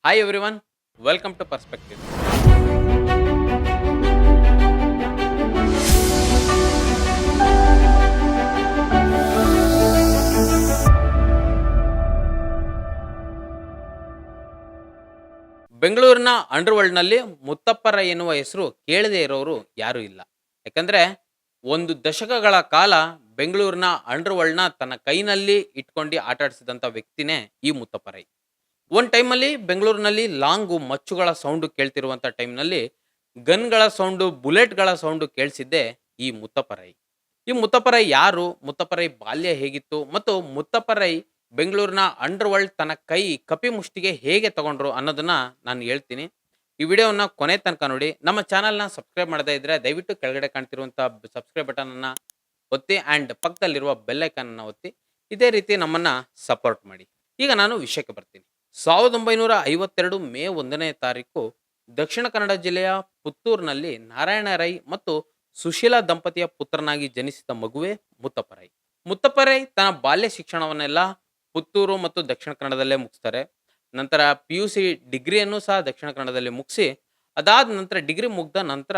Hi everyone, welcome to Perspective. ಬೆಂಗಳೂರಿನ ಅಂಡರ್‌ವರ್ಲ್ಡ್‌ನಲ್ಲಿ ಮುತ್ತಪ್ಪರ ಎನ್ನುವ ಹೆಸರು ಕೇಳದೇ ಇರೋರು ಯಾರೂ ಇಲ್ಲ. ಯಾಕಂದ್ರೆ ಒಂದು ದಶಕಗಳ ಕಾಲ ಬೆಂಗಳೂರಿನ ಅಂಡರ್‌ವರ್ಲ್ಡ್‌ನ ತನ್ನ ಕೈನಲ್ಲಿ ಇಟ್ಕೊಂಡು ಆಟಾಡಿಸಿದಂಥ ವ್ಯಕ್ತಿನೇ ಈ ಮುತ್ತಪ್ಪ ರೈ. ಒಂದು ಟೈಮಲ್ಲಿ ಬೆಂಗಳೂರಿನಲ್ಲಿ ಲಾಂಗು ಮಚ್ಚುಗಳ ಸೌಂಡು ಕೇಳ್ತಿರುವಂಥ ಟೈಮ್‌ನಲ್ಲಿ ಗನ್‌ಗಳ ಸೌಂಡು, ಬುಲೆಟ್‌ಗಳ ಸೌಂಡು ಕೇಳಿಸಿದ್ದೇ ಈ ಮುತ್ತಪ್ಪ ರೈ. ಈ ಮುತ್ತಪ್ಪ ರೈ ಯಾರು? ಮುತ್ತಪ್ಪ ರೈ ಬಾಲ್ಯ ಹೇಗಿತ್ತು? ಮತ್ತು ಮುತ್ತಪ್ಪ ರೈ ಬೆಂಗಳೂರಿನ ಅಂಡರ್‌ವರ್ಲ್ಡ್ ತನ್ನ ಕೈ ಕಪಿಮುಷ್ಟಿಗೆ ಹೇಗೆ ತಗೊಂಡ್ರು ಅನ್ನೋದನ್ನ ನಾನು ಹೇಳ್ತೀನಿ. ಈ ವಿಡಿಯೋವನ್ನ ಕೊನೆ ತನಕ ನೋಡಿ. ನಮ್ಮ ಚಾನಲ್‌ನ ಸಬ್ಸ್ಕ್ರೈಬ್ ಮಾಡದೇ ಇದ್ರೆ ದಯವಿಟ್ಟು ಕೆಳಗಡೆ ಕಾಣ್ತಿರುವಂಥ ಸಬ್ಸ್ಕ್ರೈಬ್ ಬಟನ್ ಅನ್ನ ಒತ್ತಿ ಆ್ಯಂಡ್ ಪಕ್ಕದಲ್ಲಿರುವ ಬೆಲ್ ಐಕಾನ್ ಅನ್ನ ಒತ್ತಿ. ಇದೇ ರೀತಿ ನಮ್ಮನ್ನ ಸಪೋರ್ಟ್ ಮಾಡಿ. ಈಗ ನಾನು ವಿಷಯಕ್ಕೆ ಬರ್ತೀನಿ. 1952 ಮೇ 1ನೇ ತಾರೀಕು ದಕ್ಷಿಣ ಕನ್ನಡ ಜಿಲ್ಲೆಯ ಪುತ್ತೂರಿನಲ್ಲಿ ನಾರಾಯಣ ರೈ ಮತ್ತು ಸುಶೀಲಾ ದಂಪತಿಯ ಪುತ್ರನಾಗಿ ಜನಿಸಿದ ಮಗುವೇ ಮುತ್ತಪ್ಪ ರೈ. ಮುತ್ತಪ್ಪ ರೈ ತನ್ನ ಬಾಲ್ಯ ಶಿಕ್ಷಣವನ್ನೆಲ್ಲ ಪುತ್ತೂರು ಮತ್ತು ದಕ್ಷಿಣ ಕನ್ನಡದಲ್ಲೇ ಮುಗಿಸ್ತಾರೆ. ನಂತರ PUC ಡಿಗ್ರಿಯನ್ನು ಸಹ ದಕ್ಷಿಣ ಕನ್ನಡದಲ್ಲಿ ಮುಗಿಸಿ, ಅದಾದ ನಂತರ ಡಿಗ್ರಿ ಮುಗ್ದ ನಂತರ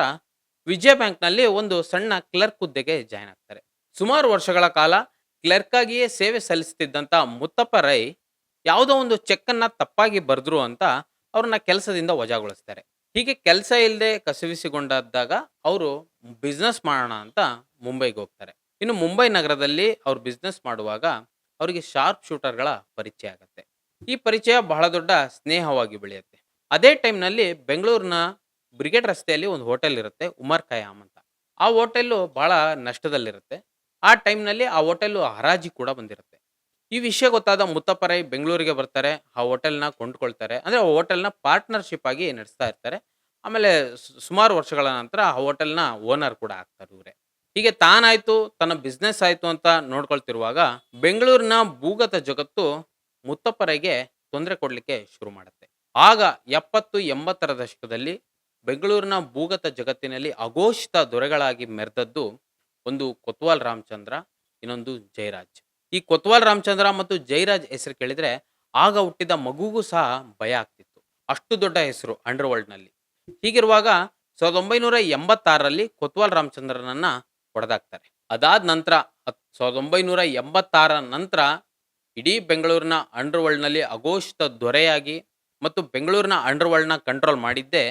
ವಿಜಯ ಬ್ಯಾಂಕ್‌ನಲ್ಲಿ ಒಂದು ಸಣ್ಣ ಕ್ಲರ್ಕ್ ಹುದ್ದೆಗೆ ಜಾಯ್ನ್ ಆಗ್ತಾರೆ. ಸುಮಾರು ವರ್ಷಗಳ ಕಾಲ ಕ್ಲರ್ಕ್ ಆಗಿಯೇ ಸೇವೆ ಸಲ್ಲಿಸುತ್ತಿದ್ದಂಥ ಮುತ್ತಪ್ಪ ರೈ ಯಾವುದೋ ಒಂದು ಚೆಕ್ ಅನ್ನ ತಪ್ಪಾಗಿ ಬರೆದ್ರು ಅಂತ ಅವ್ರನ್ನ ಕೆಲಸದಿಂದ ವಜಾಗೊಳಿಸ್ತಾರೆ. ಹೀಗೆ ಕೆಲಸ ಇಲ್ಲದೆ ಕಸಿವಿಸಿಗೊಂಡಾದಾಗ ಅವರು ಬಿಸ್ನೆಸ್ ಮಾಡೋಣ ಅಂತ ಮುಂಬೈಗೆ ಹೋಗ್ತಾರೆ. ಇನ್ನು ಮುಂಬೈ ನಗರದಲ್ಲಿ ಅವ್ರು ಬಿಸ್ನೆಸ್ ಮಾಡುವಾಗ ಅವರಿಗೆ ಶಾರ್ಪ್ ಶೂಟರ್‌ಗಳ ಪರಿಚಯ ಆಗುತ್ತೆ. ಈ ಪರಿಚಯ ಬಹಳ ದೊಡ್ಡ ಸ್ನೇಹವಾಗಿ ಬೆಳೆಯುತ್ತೆ. ಅದೇ ಟೈಮ್‌ನಲ್ಲಿ ಬೆಂಗಳೂರಿನ ಬ್ರಿಗೇಡ್ ರಸ್ತೆಯಲ್ಲಿ ಒಂದು ಹೋಟೆಲ್ ಇರುತ್ತೆ, ಉಮರ್ ಖಯಾಮ್ ಅಂತ. ಆ ಹೋಟೆಲ್ಲು ಬಹಳ ನಷ್ಟದಲ್ಲಿರುತ್ತೆ. ಆ ಟೈಮ್‌ನಲ್ಲಿ ಆ ಹೋಟೆಲ್ಲು ಹರಾಜಿಗೆ ಕೂಡ ಬಂದಿರುತ್ತೆ. ಈ ವಿಷಯ ಗೊತ್ತಾದ ಮುತ್ತಪ್ಪ ರೈ ಬೆಂಗಳೂರಿಗೆ ಬರ್ತಾರೆ. ಆ ಹೋಟೆಲ್‌ನ ಕೊಂಡ್ಕೊಳ್ತಾರೆ. ಅಂದ್ರೆ ಆ ಹೋಟೆಲ್‌ನ ಪಾರ್ಟ್ನರ್‌ಶಿಪ್ ಆಗಿ ನಡೆಸ್ತಾ ಇರ್ತಾರೆ. ಆಮೇಲೆ ಸುಮಾರು ವರ್ಷಗಳ ನಂತರ ಆ ಹೋಟೆಲ್‌ನ ಓನರ್ ಕೂಡ ಆಗ್ತಾರೆ ಇವ್ರೇ. ಹೀಗೆ ತಾನಾಯ್ತು, ತನ್ನ ಬಿಸ್ನೆಸ್ ಆಯ್ತು ಅಂತ ನೋಡ್ಕೊಳ್ತಿರುವಾಗ ಬೆಂಗಳೂರಿನ ಭೂಗತ ಜಗತ್ತು ಮುತ್ತಪ್ಪ ರೈಗೆ ತೊಂದರೆ ಕೊಡ್ಲಿಕ್ಕೆ ಶುರು ಮಾಡುತ್ತೆ. ಆಗ 70, 80ರ ದಶಕದಲ್ಲಿ ಬೆಂಗಳೂರಿನ ಭೂಗತ ಜಗತ್ತಿನಲ್ಲಿ ಅಘೋಷಿತ ದೊರೆಗಳಾಗಿ ಮೆರೆದದ್ದು ಒಂದು ಕೊತ್ವಾಲ್ ರಾಮಚಂದ್ರ, ಇನ್ನೊಂದು ಜಯರಾಜ್. ಈ ಕೊತ್ವಾಲ್ ರಾಮಚಂದ್ರ ಮತ್ತು ಜಯರಾಜ್ ಹೆಸರು ಕೇಳಿದ್ರೆ ಆಗ ಹುಟ್ಟಿದ ಮಗುಗೂ ಸಹ ಭಯ ಆಗ್ತಿತ್ತು. ಅಷ್ಟು ದೊಡ್ಡ ಹೆಸರು ಅಂಡರ್‌ವರ್ಲ್ಡ್‌ನಲ್ಲಿ. ಹೀಗಿರುವಾಗ 1986ರಲ್ಲಿ ಕೊತ್ವಾಲ್ ರಾಮಚಂದ್ರನನ್ನ ಹೊಡೆದಾಕ್ತಾರೆ. ಅದಾದ ನಂತರ 1986 ನಂತರ ಇಡೀ ಬೆಂಗಳೂರಿನ ಅಂಡರ್‌ವರ್ಲ್ಡ್‌ನಲ್ಲಿ ಅಘೋಷಿತ ದೊರೆಯಾಗಿ ಮತ್ತು ಬೆಂಗಳೂರಿನ ಅಂಡರ್‌ವರ್ಲ್ಡ್‌ನ ಕಂಟ್ರೋಲ್ ಮಾಡಿದ್ದೇ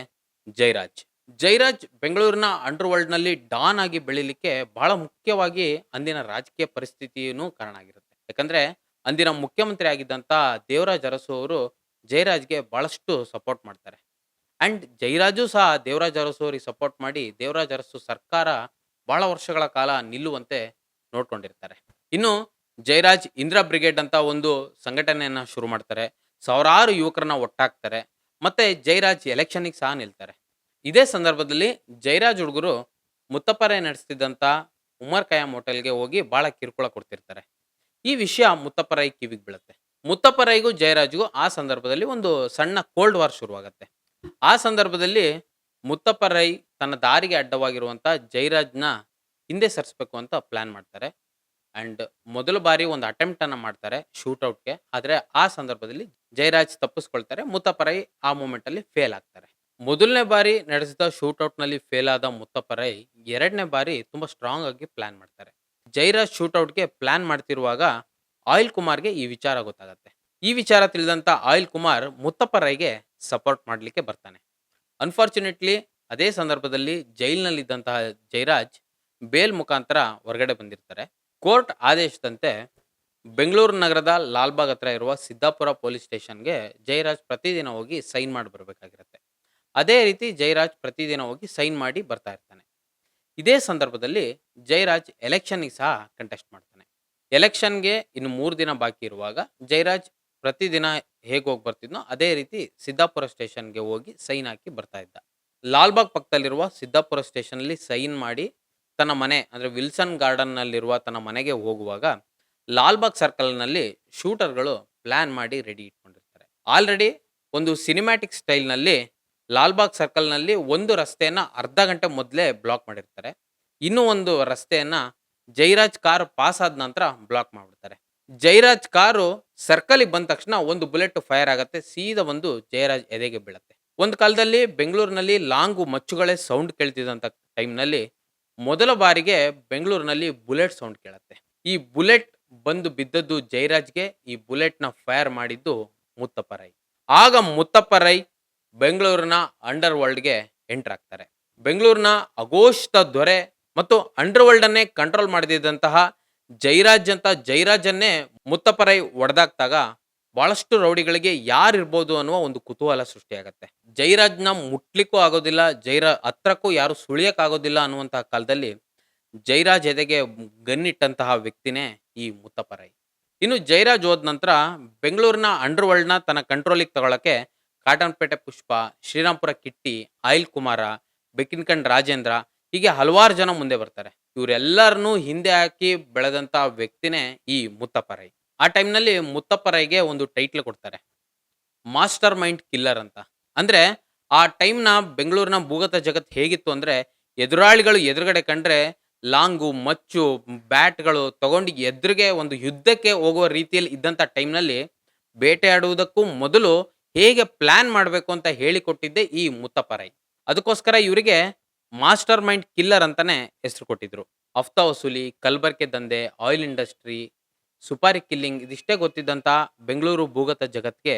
ಜಯರಾಜ್. ಜಯರಾಜ್ ಬೆಂಗಳೂರಿನ ಅಂಡರ್‌ವರ್ಲ್ಡ್‌ನಲ್ಲಿ ಡಾನ್ ಆಗಿ ಬೆಳಿಲಿಕ್ಕೆ ಬಹಳ ಮುಖ್ಯವಾಗಿ ಅಂದಿನ ರಾಜಕೀಯ ಪರಿಸ್ಥಿತಿಯೂ ಕಾರಣ ಆಗಿರುತ್ತೆ. ಯಾಕಂದ್ರೆ ಅಂದಿನ ಮುಖ್ಯಮಂತ್ರಿ ಆಗಿದ್ದಂಥ ದೇವರಾಜ್ ಅರಸು ಅವರು ಜಯರಾಜ್‌ಗೆ ಬಹಳಷ್ಟು ಸಪೋರ್ಟ್ ಮಾಡ್ತಾರೆ. ಅಂಡ್ ಜಯರಾಜು ಸಹ ದೇವರಾಜ್ ಅರಸು ಅವರಿಗೆ ಸಪೋರ್ಟ್ ಮಾಡಿ ದೇವರಾಜ್ ಅರಸು ಸರ್ಕಾರ ಬಹಳ ವರ್ಷಗಳ ಕಾಲ ನಿಲ್ಲುವಂತೆ ನೋಡ್ಕೊಂಡಿರ್ತಾರೆ. ಇನ್ನು ಜಯರಾಜ್ ಇಂದಿರಾ ಬ್ರಿಗೇಡ್ ಅಂತ ಒಂದು ಸಂಘಟನೆಯನ್ನ ಶುರು ಮಾಡ್ತಾರೆ. ಸಾವಿರಾರು ಯುವಕರನ್ನ ಒಟ್ಟಾಗ್ತಾರೆ. ಮತ್ತೆ ಜಯರಾಜ್ ಎಲೆಕ್ಷನ್‌ಗೆ ಸಹ ನಿಲ್ತಾರೆ. ಇದೇ ಸಂದರ್ಭದಲ್ಲಿ ಜಯರಾಜ್ ಹುಡುಗರು ಮುತ್ತಪ್ಪ ರೈ ನಡೆಸ್ತಿದ್ದಂಥ ಉಮರ್ ಖಯಾಮ್ ಹೋಟೆಲ್‌ಗೆ ಹೋಗಿ ಬಹಳ ಕಿರುಕುಳ ಕೊಡ್ತಿರ್ತಾರೆ. ಈ ವಿಷಯ ಮುತ್ತಪ್ಪ ರೈ ಕಿವಿಗೆ ಬೀಳುತ್ತೆ. ಮುತ್ತಪ್ಪ ರೈಗೂ ಜಯರಾಜ್‌ಗೂ ಆ ಸಂದರ್ಭದಲ್ಲಿ ಒಂದು ಸಣ್ಣ ಕೋಲ್ಡ್ ವಾರ್ ಶುರುವಾಗುತ್ತೆ. ಆ ಸಂದರ್ಭದಲ್ಲಿ ಮುತ್ತಪ್ಪ ರೈ ತನ್ನ ದಾರಿಗೆ ಅಡ್ಡವಾಗಿರುವಂಥ ಜಯರಾಜ್‌ನ ಹಿಂದೆ ಸರಿಸಬೇಕು ಅಂತ ಪ್ಲಾನ್ ಮಾಡ್ತಾರೆ. ಅಂಡ್ ಮೊದಲ ಬಾರಿ ಒಂದು ಅಟೆಂಪ್ಟ್ ಅನ್ನ ಮಾಡ್ತಾರೆ ಶೂಟೌಟ್‌ಗೆ. ಆದ್ರೆ ಆ ಸಂದರ್ಭದಲ್ಲಿ ಜಯರಾಜ್ ತಪ್ಪಿಸ್ಕೊಳ್ತಾರೆ. ಮುತ್ತಪ್ಪ ರೈ ಆ ಮೂಮೆಂಟ್ ಅಲ್ಲಿ ಫೇಲ್ ಆಗ್ತಾರೆ. ಮೊದಲನೇ ಬಾರಿ ನಡೆಸಿದ ಶೂಟೌಟ್‌ನಲ್ಲಿ ಫೇಲ್ ಆದ ಮುತ್ತಪ್ಪ ರೈ 2ನೇ ಬಾರಿ ತುಂಬಾ ಸ್ಟ್ರಾಂಗ್ ಆಗಿ ಪ್ಲಾನ್ ಮಾಡ್ತಾರೆ. ಜಯರಾಜ್ ಶೂಟೌಟ್‌ಗೆ ಪ್ಲಾನ್ ಮಾಡ್ತಿರುವಾಗ ಆಯಿಲ್ ಕುಮಾರ್‌ಗೆ ಈ ವಿಚಾರ ಗೊತ್ತಾಗತ್ತೆ. ಈ ವಿಚಾರ ತಿಳಿದಂತ ಆಯಿಲ್ ಕುಮಾರ್ ಮುತ್ತಪ್ಪ ರೈಗೆ ಸಪೋರ್ಟ್ ಮಾಡ್ಲಿಕ್ಕೆ ಬರ್ತಾನೆ. ಅನ್ಫಾರ್ಚುನೇಟ್ಲಿ ಅದೇ ಸಂದರ್ಭದಲ್ಲಿ ಜೈಲಿನಲ್ಲಿದ್ದಂತಹ ಜಯರಾಜ್ ಬೇಲ್ ಮುಖಾಂತರ ಹೊರಗಡೆ ಬಂದಿರ್ತಾರೆ. ಕೋರ್ಟ್ ಆದೇಶದಂತೆ ಬೆಂಗಳೂರು ನಗರದ ಲಾಲ್‌ಬಾಗ್ ಹತ್ರ ಇರುವ ಸಿದ್ದಾಪುರ ಪೊಲೀಸ್ ಸ್ಟೇಷನ್‌ಗೆ ಜಯರಾಜ್ ಪ್ರತಿದಿನ ಹೋಗಿ ಸೈನ್ ಮಾಡಿ ಬರಬೇಕಾಗಿರುತ್ತೆ. ಅದೇ ರೀತಿ ಜಯರಾಜ್ ಪ್ರತಿದಿನ ಹೋಗಿ ಸೈನ್ ಮಾಡಿ ಬರ್ತಾ ಇರ್ತಾನೆ. ಇದೇ ಸಂದರ್ಭದಲ್ಲಿ ಜಯರಾಜ್ ಎಲೆಕ್ಷನ್‌ಗೆ ಸಹ ಕಂಟೆಸ್ಟ್ ಮಾಡ್ತಾನೆ. ಎಲೆಕ್ಷನ್‌ಗೆ ಇನ್ನು 3 ದಿನ ಬಾಕಿ ಇರುವಾಗ ಜಯರಾಜ್ ಪ್ರತಿದಿನ ಹೇಗೆ ಹೋಗಿ ಬರ್ತಿದ್ನೋ ಅದೇ ರೀತಿ ಸಿದ್ದಾಪುರ ಸ್ಟೇಷನ್‌ಗೆ ಹೋಗಿ ಸೈನ್ ಹಾಕಿ ಬರ್ತಾ ಇದ್ದ. ಲಾಲ್‌ಬಾಗ್ ಪಕ್ಕದಲ್ಲಿರುವ ಸಿದ್ದಾಪುರ ಸ್ಟೇಷನ್‌ನಲ್ಲಿ ಸೈನ್ ಮಾಡಿ ತನ್ನ ಮನೆ ಅಂದ್ರೆ ವಿಲ್ಸನ್ ಗಾರ್ಡನ್‌ನಲ್ಲಿರುವ ತನ್ನ ಮನೆಗೆ ಹೋಗುವಾಗ ಲಾಲ್‌ಬಾಗ್ ಸರ್ಕಲ್‌ನಲ್ಲಿ ಶೂಟರ್‌ಗಳು ಪ್ಲಾನ್ ಮಾಡಿ ರೆಡಿ ಇಟ್ಕೊಂಡಿರ್ತಾರೆ. ಆಲ್ರೆಡಿ ಒಂದು ಸಿನಿಮ್ಯಾಟಿಕ್ ಸ್ಟೈಲ್‌ನಲ್ಲಿ ಲಾಲ್‌ಬಾಗ್ ಸರ್ಕಲ್‌ನಲ್ಲಿ ಒಂದು ರಸ್ತೆಯನ್ನ ಅರ್ಧ ಗಂಟೆ ಮೊದಲೇ ಬ್ಲಾಕ್ ಮಾಡಿರ್ತಾರೆ. ಇನ್ನೂ ಒಂದು ರಸ್ತೆಯನ್ನ ಜಯರಾಜ್ ಕಾರ್ ಪಾಸ್ ಆದ ನಂತರ ಬ್ಲಾಕ್ ಮಾಡ್ಬಿಡ್ತಾರೆ. ಜೈರಾಜ್ ಕಾರು ಸರ್ಕಲಿಗೆ ಬಂದ ತಕ್ಷಣ ಒಂದು ಬುಲೆಟ್ ಫೈರ್ ಆಗತ್ತೆ. ಸೀದಾ ಒಂದು ಜಯರಾಜ್ ಎದೆಗೆ ಬೀಳತ್ತೆ. ಒಂದು ಕಾಲದಲ್ಲಿ ಬೆಂಗಳೂರಿನಲ್ಲಿ ಲಾಂಗು ಮಚ್ಚುಗಳೇ ಸೌಂಡ್ ಕೇಳ್ತಿದ್ದಂಥ ಟೈಮ್‌ನಲ್ಲಿ ಮೊದಲ ಬಾರಿಗೆ ಬೆಂಗಳೂರಿನಲ್ಲಿ ಬುಲೆಟ್ ಸೌಂಡ್ ಕೇಳತ್ತೆ. ಈ ಬುಲೆಟ್ ಬಂದು ಬಿದ್ದದ್ದು ಜಯರಾಜ್‌ಗೆ. ಈ ಬುಲೆಟ್‌ನ ಫೈರ್ ಮಾಡಿದ್ದು ಮುತ್ತಪ್ಪ ರೈ. ಆಗ ಮುತ್ತಪ್ಪ ರೈ ಬೆಂಗಳೂರಿನ ಅಂಡರ್ ವರ್ಲ್ಡ್‌ಗೆ ಎಂಟರ್ ಆಗ್ತಾರೆ. ಬೆಂಗಳೂರಿನ ಅಘೋಷಿತ ದೊರೆ ಮತ್ತು ಅಂಡರ್ ವರ್ಲ್ಡ್ ಅನ್ನೇ ಕಂಟ್ರೋಲ್ ಮಾಡದಿದ್ದಂತಹ ಜೈರಾಜ್ ಅನ್ನೇ ಮುತ್ತಪ್ಪ ರೈ ಹೊಡೆದಾಕ್ದಾಗ ಬಹಳಷ್ಟು ರೌಡಿಗಳಿಗೆ ಯಾರಿರ್ಬೋದು ಅನ್ನುವ ಒಂದು ಕುತೂಹಲ ಸೃಷ್ಟಿಯಾಗತ್ತೆ. ಜೈರಾಜ್‌ನ ಮುಟ್ಲಿಕ್ಕೂ ಆಗೋದಿಲ್ಲ, ಹತ್ರಕ್ಕೂ ಯಾರು ಸುಳಿಯಕ್ಕಾಗೋದಿಲ್ಲ ಅನ್ನುವಂತಹ ಕಾಲದಲ್ಲಿ ಜೈರಾಜ್ ಎದೆಗೆ ಗನ್ ಇಟ್ಟಂತಹ ವ್ಯಕ್ತಿನೇ ಈ ಮುತ್ತಪ್ಪ ರೈ. ಇನ್ನು ಜೈರಾಜ್ ಹೋದ ನಂತರ ಬೆಂಗಳೂರಿನ ಅಂಡರ್ ವರ್ಲ್ಡ್‌ನ ತನ್ನ ಕಂಟ್ರೋಲಿಗೆ ತಗೊಳ್ಳಕ್ಕೆ ಕಾಟನ್‌ಪೇಟೆ ಪುಷ್ಪ, ಶ್ರೀರಾಂಪುರ ಕಿಟ್ಟಿ, ಆಯಿಲ್ ಕುಮಾರ, ಬೆಕ್ಕಿನಕಂಡ್ ರಾಜೇಂದ್ರ ಹೀಗೆ ಹಲವಾರು ಜನ ಮುಂದೆ ಬರ್ತಾರೆ. ಇವರೆಲ್ಲರನ್ನೂ ಹಿಂದೆ ಹಾಕಿ ಬೆಳೆದಂತ ವ್ಯಕ್ತಿನೇ ಈ ಮುತ್ತಪ್ಪ ರೈ. ಆ ಟೈಮ್‌ನಲ್ಲಿ ಮುತ್ತಪ್ಪ ರೈಗೆ ಒಂದು ಟೈಟ್ಲ್ ಕೊಡ್ತಾರೆ. ಮಾಸ್ಟರ್ ಮೈಂಡ್ ಕಿಲ್ಲರ್ ಅಂತ. ಅಂದ್ರೆ ಆ ಟೈಮ್‌ನ ಬೆಂಗಳೂರಿನ ಭೂಗತ ಜಗತ್ತು ಹೇಗಿತ್ತು ಅಂದ್ರೆ, ಎದುರಾಳಿಗಳು ಎದುರುಗಡೆ ಕಂಡ್ರೆ ಲಾಂಗು, ಮಚ್ಚು, ಬ್ಯಾಟ್‌ಗಳು ತಗೊಂಡು ಎದುರಿಗೆ ಒಂದು ಯುದ್ಧಕ್ಕೆ ಹೋಗುವ ರೀತಿಯಲ್ಲಿ ಇದ್ದಂಥ ಟೈಮ್‌ನಲ್ಲಿ ಬೇಟೆಯಾಡುವುದಕ್ಕೂ ಮೊದಲು ಹೇಗೆ ಪ್ಲಾನ್ ಮಾಡಬೇಕು ಅಂತ ಹೇಳಿಕೊಟ್ಟಿದ್ದೇ ಈ ಮುತ್ತಪ್ಪ ರೈ. ಅದಕ್ಕೋಸ್ಕರ ಇವರಿಗೆ ಮಾಸ್ಟರ್ ಮೈಂಡ್ ಕಿಲ್ಲರ್ ಅಂತಾನೆ ಹೆಸರು ಕೊಟ್ಟಿದ್ರು. ಹಫ್ತಾ ವಸೂಲಿ, ಕಲಬೆರಕೆ ದಂಧೆ, ಆಯಿಲ್ ಇಂಡಸ್ಟ್ರಿ, ಸುಪಾರಿ ಕಿಲ್ಲಿಂಗ್ ಇದಿಷ್ಟೇ ಗೊತ್ತಿದ್ದಂತ ಬೆಂಗಳೂರು ಭೂಗತ ಜಗತ್ಗೆ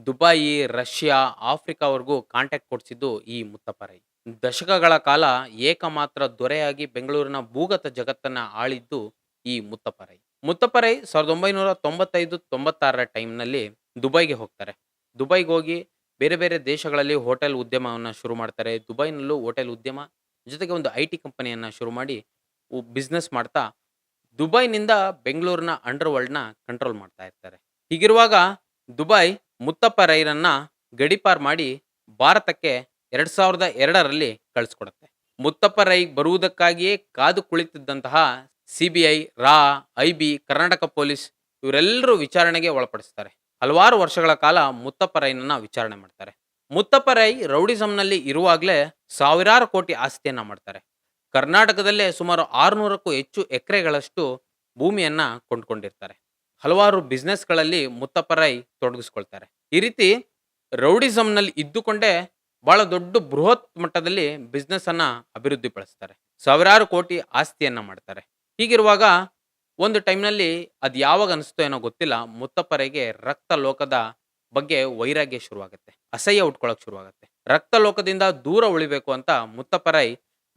ದುಬಾಯಿ, ರಷ್ಯಾ, ಆಫ್ರಿಕಾವರೆಗೂ ಕಾಂಟ್ಯಾಕ್ಟ್ ಕೊಡಿಸಿದ್ದು ಈ ಮುತ್ತಪ್ಪ ರೈ. ದಶಕಗಳ ಕಾಲ ಏಕಮಾತ್ರ ದೊರೆಯಾಗಿ ಬೆಂಗಳೂರಿನ ಭೂಗತ ಜಗತ್ತನ್ನ ಆಳಿದ್ದು ಈ ಮುತ್ತಪ್ಪ ರೈ. ಮುತ್ತಪ್ಪ ರೈ 1995-96ರ ಟೈಮ್‌ನಲ್ಲಿ ದುಬೈಗೆ ಹೋಗ್ತಾರೆ. ದುಬೈಗೆ ಹೋಗಿ ಬೇರೆ ಬೇರೆ ದೇಶಗಳಲ್ಲಿ ಹೋಟೆಲ್ ಉದ್ಯಮವನ್ನ ಶುರು ಮಾಡ್ತಾರೆ. ದುಬೈನಲ್ಲೂ ಹೋಟೆಲ್ ಉದ್ಯಮ ಜೊತೆಗೆ ಒಂದು ಐಟಿ ಕಂಪನಿಯನ್ನ ಶುರು ಮಾಡಿ ಬಿಸ್ನೆಸ್ ಮಾಡ್ತಾ ದುಬೈನಿಂದ ಬೆಂಗಳೂರಿನ ಅಂಡರ್ ವರ್ಲ್ಡ್‌ನ ಕಂಟ್ರೋಲ್ ಮಾಡ್ತಾ ಇರ್ತಾರೆ. ಹೀಗಿರುವಾಗ ದುಬೈ ಮುತ್ತಪ್ಪ ರೈರನ್ನ ಗಡೀಪಾರ್ ಮಾಡಿ ಭಾರತಕ್ಕೆ 2002ರಲ್ಲಿ ಕಳಿಸ್ಕೊಡುತ್ತೆ. ಮುತ್ತಪ್ಪ ರೈ ಬರುವುದಕ್ಕಾಗಿಯೇ ಕಾದು ಕುಳಿತಿದ್ದಂತಹ ಸಿಬಿಐ, ರಾ, ಐಬಿ, ಕರ್ನಾಟಕ ಪೊಲೀಸ್ ಇವರೆಲ್ಲರೂ ವಿಚಾರಣೆಗೆ ಒಳಪಡಿಸ್ತಾರೆ. ಹಲವಾರು ವರ್ಷಗಳ ಕಾಲ ಮುತ್ತಪ್ಪ ರೈನನ್ನ ವಿಚಾರಣೆ ಮಾಡ್ತಾರೆ. ಮುತ್ತಪ್ಪ ರೈ ರೌಡಿಸಂನಲ್ಲಿ ಇರುವಾಗಲೇ ಸಾವಿರಾರು ಕೋಟಿ ಆಸ್ತಿಯನ್ನ ಮಾಡ್ತಾರೆ. ಕರ್ನಾಟಕದಲ್ಲೇ ಸುಮಾರು 600ಕ್ಕೂ ಹೆಚ್ಚು ಎಕರೆಗಳಷ್ಟು ಭೂಮಿಯನ್ನ ಕೊಂಡ್ಕೊಂಡಿರ್ತಾರೆ. ಹಲವಾರು ಬಿಸ್ನೆಸ್ಗಳಲ್ಲಿ ಮುತ್ತಪ್ಪ ರೈ ತೊಡಗಿಸ್ಕೊಳ್ತಾರೆ. ಈ ರೀತಿ ರೌಡಿಸಂನಲ್ಲಿ ಇದ್ದುಕೊಂಡೇ ಬಹಳ ದೊಡ್ಡ ಬೃಹತ್ ಮಟ್ಟದಲ್ಲಿ ಬಿಸ್ನೆಸ್ ಅನ್ನ ಅಭಿವೃದ್ಧಿಪಡಿಸ್ತಾರೆ. ಸಾವಿರಾರು ಕೋಟಿ ಆಸ್ತಿಯನ್ನ ಮಾಡ್ತಾರೆ. ಹೀಗಿರುವಾಗ ಒಂದು ಟೈಮ್‌ನಲ್ಲಿ ಅದು ಯಾವಾಗ ಅನಿಸ್ತೋ ಏನೋ ಗೊತ್ತಿಲ್ಲ, ಮುತ್ತಪ್ಪ ರೈಗೆ ರಕ್ತ ಲೋಕದ ಬಗ್ಗೆ ವೈರಾಗ್ಯ ಶುರುವಾಗುತ್ತೆ. ಅಸಹ್ಯ ಹುಟ್ಕೊಳ್ಳೋಕೆ ಶುರುವಾಗುತ್ತೆ. ರಕ್ತ ಲೋಕದಿಂದ ದೂರ ಉಳಿಬೇಕು ಅಂತ ಮುತ್ತಪ್ಪ ರೈ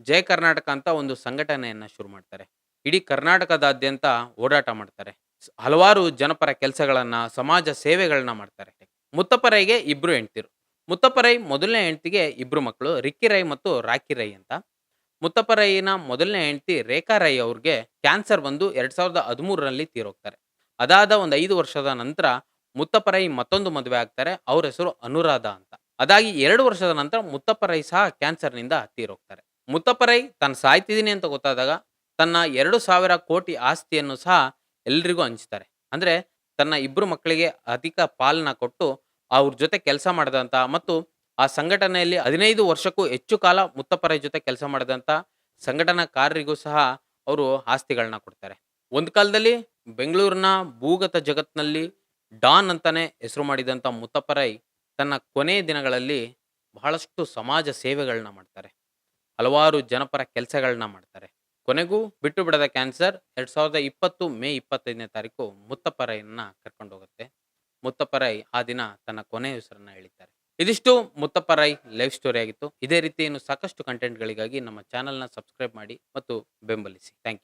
ಜಯ ಕರ್ನಾಟಕ ಅಂತ ಒಂದು ಸಂಘಟನೆಯನ್ನ ಶುರು ಮಾಡ್ತಾರೆ. ಇಡೀ ಕರ್ನಾಟಕದಾದ್ಯಂತ ಓಡಾಟ ಮಾಡ್ತಾರೆ. ಹಲವಾರು ಜನಪರ ಕೆಲಸಗಳನ್ನ, ಸಮಾಜ ಸೇವೆಗಳನ್ನ ಮಾಡ್ತಾರೆ. ಮುತ್ತಪ್ಪ ರೈಗೆ ಇಬ್ರು ಹೆಂಡ್ತಿರು. ಮುತ್ತಪ್ಪ ರೈ ಮೊದಲನೇ ಹೆಂಡತಿಗೆ ಇಬ್ರು ಮಕ್ಕಳು, ರಿಕ್ಕಿ ರೈ ಮತ್ತು ರಾಕಿ ರೈ ಅಂತ. ಮುತ್ತಪ್ಪ ರೈನ ಮೊದಲನೇ ಹೆಂಡತಿ ರೇಖಾ ರೈ ಅವ್ರಿಗೆ ಕ್ಯಾನ್ಸರ್ ಬಂದು 2013ರಲ್ಲಿ ತೀರೋಗ್ತಾರೆ. ಅದಾದ ಒಂದು 5 ವರ್ಷದ ನಂತರ ಮುತ್ತಪ್ಪ ರೈ ಮತ್ತೊಂದು ಮದುವೆ ಆಗ್ತಾರೆ. ಅವ್ರ ಹೆಸರು ಅನುರಾಧ ಅಂತ. ಅದಾಗಿ 2 ವರ್ಷದ ನಂತರ ಮುತ್ತಪ್ಪ ರೈ ಸಹ ಕ್ಯಾನ್ಸರ್‌ನಿಂದ ತೀರೋಗ್ತಾರೆ. ಮುತ್ತಪ್ಪ ರೈ ತಾನು ಸಾಯ್ತಿದ್ದೀನಿ ಅಂತ ಗೊತ್ತಾದಾಗ ತನ್ನ 2,000 ಕೋಟಿ ಆಸ್ತಿಯನ್ನು ಸಹ ಎಲ್ರಿಗೂ ಹಂಚ್ತಾರೆ. ಅಂದ್ರೆ ತನ್ನ ಇಬ್ರು ಮಕ್ಕಳಿಗೆ ಅಧಿಕ ಪಾಲನ್ನ ಕೊಟ್ಟು ಅವ್ರ ಜೊತೆ ಕೆಲಸ ಮಾಡಿದಂತ ಮತ್ತು ಆ ಸಂಘಟನೆಯಲ್ಲಿ 15 ವರ್ಷಕ್ಕೂ ಹೆಚ್ಚು ಕಾಲ ಮುತ್ತಪ್ಪ ರೈ ಜೊತೆ ಕೆಲಸ ಮಾಡಿದಂತ ಸಂಘಟನಾಕಾರರಿಗೂ ಸಹ ಅವರು ಆಸ್ತಿಗಳನ್ನ ಕೊಡ್ತಾರೆ. ಒಂದು ಕಾಲದಲ್ಲಿ ಬೆಂಗಳೂರಿನ ಭೂಗತ ಜಗತ್ನಲ್ಲಿ ಡಾನ್ ಅಂತಾನೆ ಹೆಸರು ಮಾಡಿದಂತ ಮುತ್ತಪ್ಪ ರೈ ತನ್ನ ಕೊನೆಯ ದಿನಗಳಲ್ಲಿ ಬಹಳಷ್ಟು ಸಮಾಜ ಸೇವೆಗಳನ್ನ ಮಾಡ್ತಾರೆ. ಹಲವಾರು ಜನಪರ ಕೆಲಸಗಳನ್ನ ಮಾಡ್ತಾರೆ. ಕೊನೆಗೂ ಬಿಟ್ಟು ಬಿಡದ ಕ್ಯಾನ್ಸರ್ 2020 ಮೇ 25ನೇ ತಾರೀಕು ಮುತ್ತಪ್ಪ ರೈಯನ್ನ ಕರ್ಕೊಂಡು ಹೋಗುತ್ತೆ. ಮುತ್ತಪ್ಪ ರೈ ಆ ದಿನ ತನ್ನ ಕೊನೆಯ ಉಸಿರನ್ನ ಎಳಿತಾರೆ. ಇದಿಷ್ಟು ಮುತ್ತಪ್ಪ ರೈ ಲೈಫ್ ಸ್ಟೋರಿ ಆಗಿತ್ತು. ಇದೇ ರೀತಿ ಇನ್ನು ಸಾಕಷ್ಟು ಕಂಟೆಂಟ್ಗಳಿಗಾಗಿ ನಮ್ಮ ಚಾನೆಲ್‌ನ ಸಬ್ಸ್ಕ್ರೈಬ್ ಮಾಡಿ ಮತ್ತು ಬೆಂಬಲಿಸಿ. Thank you.